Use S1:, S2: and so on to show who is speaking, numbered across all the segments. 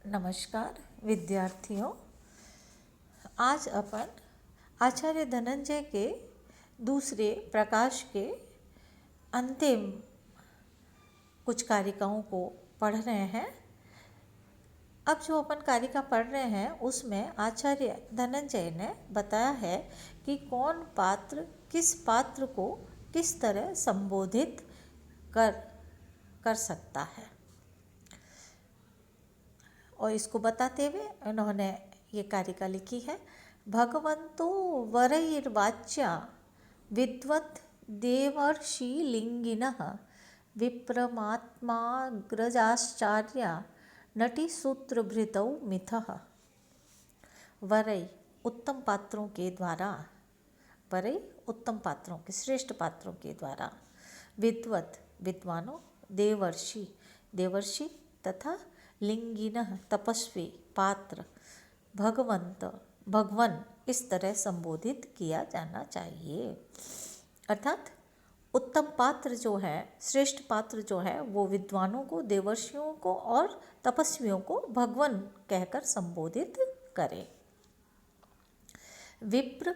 S1: नमस्कार विद्यार्थियों। आज अपन आचार्य धनंजय के दूसरे प्रकाश के अंतिम कुछ कारिकाओं को पढ़ रहे हैं। अब जो अपन कारिका पढ़ रहे हैं उसमें आचार्य धनंजय ने बताया है कि कौन पात्र किस पात्र को किस तरह संबोधित कर सकता है, और इसको बताते हुए उन्होंने ये कारिका लिखी है। भगवंतो वरैर्वाच्या विद्वत् देवर्षि लिंगिनः विप्रमात्माग्रजाश्चार्या नटीसूत्रभृतौ मिथः। वरै उत्तम पात्रों के द्वारा, वरै उत्तम पात्रों के श्रेष्ठ पात्रों के द्वारा, विद्वत् विद्वानों, देवर्षि देवर्षि तथा लिंगिनः तपस्वी पात्र, भगवंत भगवन इस तरह संबोधित किया जाना चाहिए। अर्थात उत्तम पात्र जो है, श्रेष्ठ पात्र जो है, वो विद्वानों को, देवर्षियों को और तपस्वियों को भगवन कहकर संबोधित करे। विप्र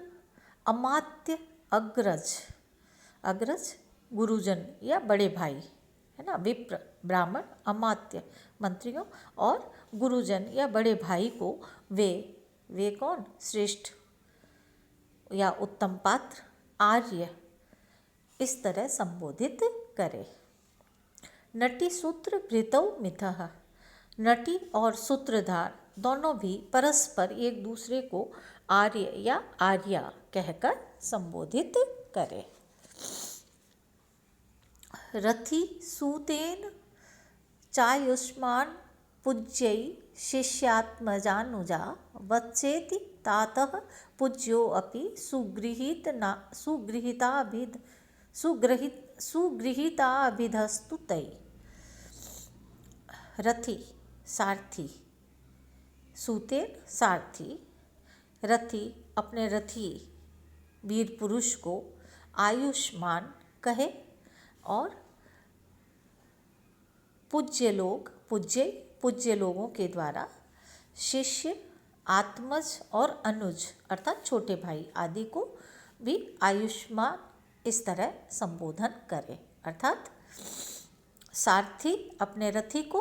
S1: अमात्य अग्रज, अग्रज गुरुजन या बड़े भाई है ना। विप्र ब्राह्मण, अमात्य मंत्रियों और गुरुजन या बड़े भाई को वे कौन, श्रेष्ठ या उत्तम पात्र, आर्य इस तरह संबोधित करे। नटी सूत्र भृतौ मिथः, नटी और सूत्रधार दोनों भी परस्पर एक दूसरे को आर्य या आर्या कहकर संबोधित करे। रथी सूतेन चायुष्मान पूज्यै शिष्यात्मजानुजा वत्सेति तातः पूज्यो अपि सुगृहीताभिधस्तु तै। रथी सारथी, सूतेन सारथी, रथी अपने रथी वीर पुरुष को आयुष्मान कहे, और पूज्य लोगों के द्वारा शिष्य, आत्मज और अनुज अर्थात छोटे भाई आदि को भी आयुष्मान इस तरह संबोधन करे। अर्थात सारथी अपने रथी को,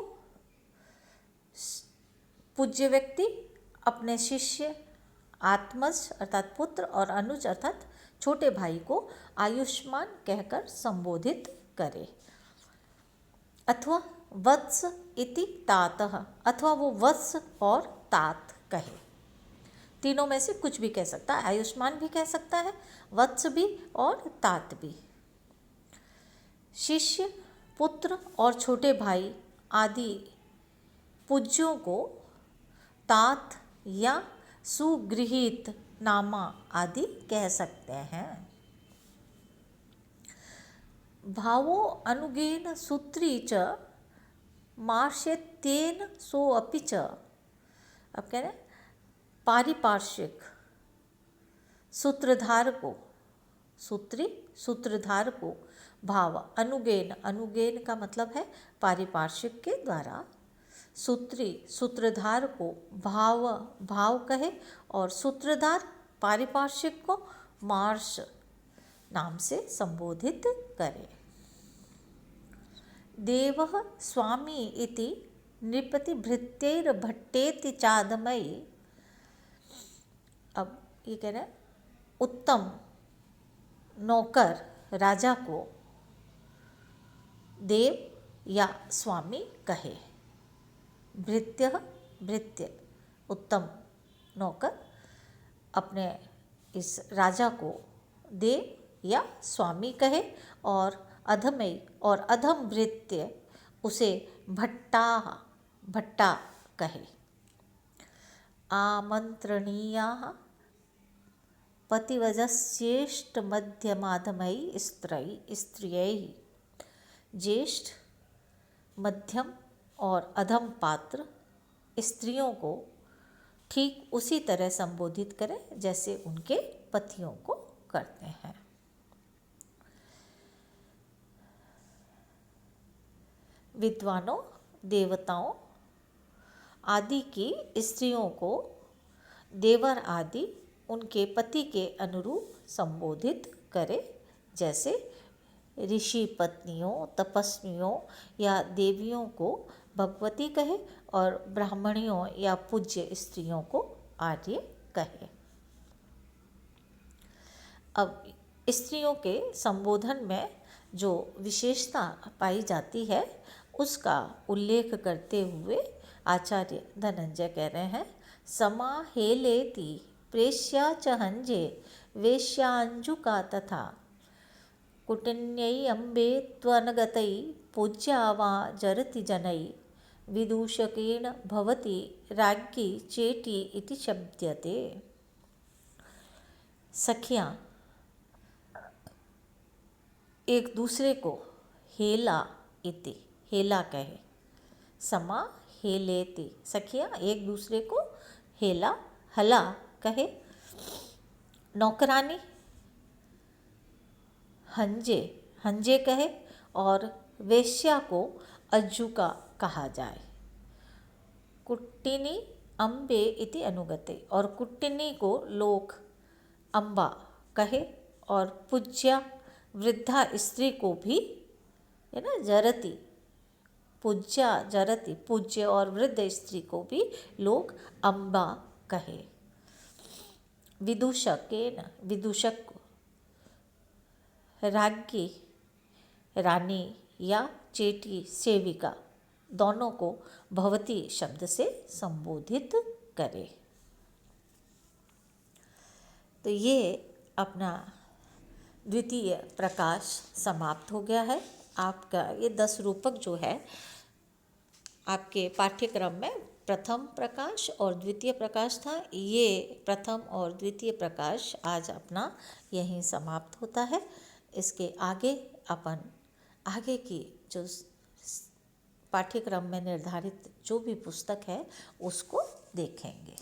S1: पूज्य व्यक्ति अपने शिष्य, आत्मज अर्थात पुत्र और अनुज अर्थात छोटे भाई को आयुष्मान कहकर संबोधित करे। अथवा वत्स इति तातः, अथवा वो वत्स और तात कहे। तीनों में से कुछ भी कह सकता है, आयुष्मान भी कह सकता है, वत्स भी और तात भी। शिष्य, पुत्र और छोटे भाई आदि पूज्यों को तात या सुगृहीत नामा आदि कह सकते हैं। भावो अनुगेन सूत्री च मार्ष्यत्येन सोऽपि च। अब कह रहे पारिपार्श्विक सूत्रधार को, सूत्रधार को भाव अनुगेन, अनुगेन का मतलब है पारिपार्श्विक के द्वारा, सूत्रधार को भाव कहे, और सूत्रधार पारिपार्श्विक को मार्श नाम से संबोधित करे। देवः स्वामी इति नृपतिभृत्यैर्भट्टेति चादमयि। अब ये कह रहे हैं उत्तम नौकर राजा को देव या स्वामी कहे। भृत्य उत्तम नौकर अपने इस राजा को देव या स्वामी कहे, और अधमई और अधम भृत्य उसे भट्टा कहे। आमंत्रणीयाः पतिवजश्चेष्ट मध्यमाधमई स्त्रियैः। ज्येष्ठ, मध्यम और अधम पात्र स्त्रियों को ठीक उसी तरह संबोधित करें जैसे उनके पतियों को करते हैं। विद्वानों, देवताओं, आदि की स्त्रियों को देवर आदि उनके पति के अनुरूप संबोधित करे, जैसे ऋषि पत्नियों, तपस्वियों या देवियों को भगवती कहे और ब्राह्मणियों या पूज्य स्त्रियों को आर्य कहे। अब स्त्रियों के संबोधन में जो विशेषता पाई जाती है उसका उल्लेख करते हुए आचार्य धनंजय कह रहे हैं, समाहेलेति प्रेष्या च हंजे वेश्यांजुका तथा कुटिन्यै अम्बे त्वनगतै पूज्या वा जरति जनै विदूषकेण भवति राज्ञी चेटी इति शब्द्यते। सखियाँ एक दूसरे को हेला इति, हेला कहे, समा हेलेति, सखियाँ एक दूसरे को हेला हला कहे। नौकरानी हंजे, हंजे कहे और वेश्या को अज्जुका कहा जाए। कुट्टिनी अम्बे इति अनुगते, और कुट्टिनी को लोग अम्बा कहे और पूज्या वृद्धा स्त्री को भी है ना जरती, पूज्या जरती, पूज्य और वृद्ध स्त्री को भी लोग अम्बा कहे। विदूषकेन, विदूषक को, राज्ञी रानी या चेटी सेविका दोनों को भवती शब्द से संबोधित करे। तो ये अपना द्वितीय प्रकाश समाप्त हो गया है। आपका ये 10 रूपक जो है आपके पाठ्यक्रम में प्रथम प्रकाश और द्वितीय प्रकाश था। ये प्रथम और द्वितीय प्रकाश आज अपना यहीं समाप्त होता है। इसके आगे अपन आगे की जो पाठ्यक्रम में निर्धारित जो भी पुस्तक है उसको देखेंगे।